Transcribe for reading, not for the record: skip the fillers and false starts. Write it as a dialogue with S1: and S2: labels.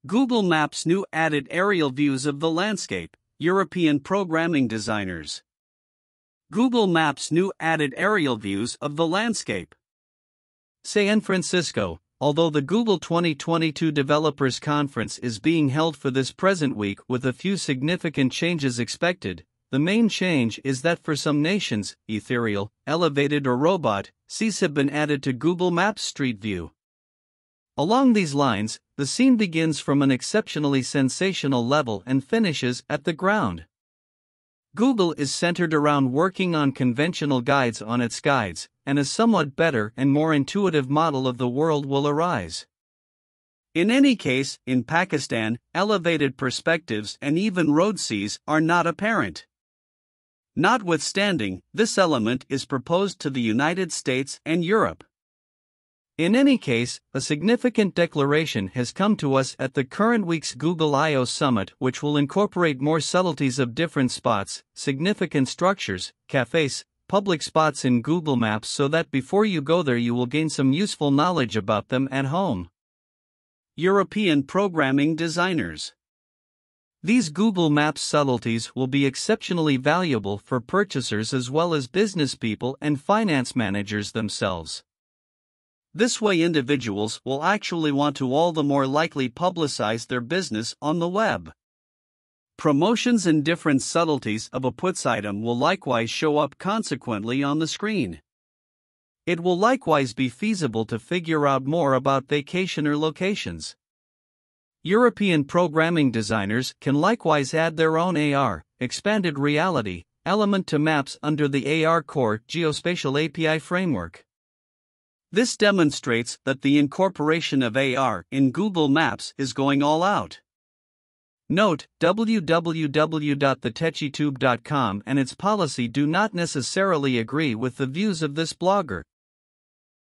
S1: Google Maps' new added aerial views of the landscape, European programming designers. Google Maps' new added aerial views of the landscape.
S2: San Francisco. Although the Google 2022 Developers Conference is being held for this present week with a few significant changes expected, the main change is that for some nations, ethereal, elevated or robot, seas have been added to Google Maps Street View. Along these lines, the scene begins from an exceptionally sensational level and finishes at the ground. Google is centered around working on conventional guides on its guides, and a somewhat better and more intuitive model of the world will arise.
S1: In any case, in Pakistan, elevated perspectives and even road seas are not apparent. Notwithstanding, this element is proposed to the United States and Europe.
S2: In any case, a significant declaration has come to us at the current week's Google I/O Summit, which will incorporate more subtleties of different spots, significant structures, cafes, public spots in Google Maps so that before you go there you will gain some useful knowledge about them at home.
S1: European programming designers.
S2: These Google Maps subtleties will be exceptionally valuable for purchasers as well as business people and finance managers themselves.
S1: This way individuals will actually want to all the more likely publicize their business on the web. Promotions and different subtleties of a puts item will likewise show up consequently on the screen. It will likewise be feasible to figure out more about vacationer locations. European programming designers can likewise add their own AR, expanded reality, element to maps under the AR Core Geospatial API framework. This demonstrates that the incorporation of AR in Google Maps is going all out. Note, www.thetechytube.com and its policy do not necessarily agree with the views of this blogger.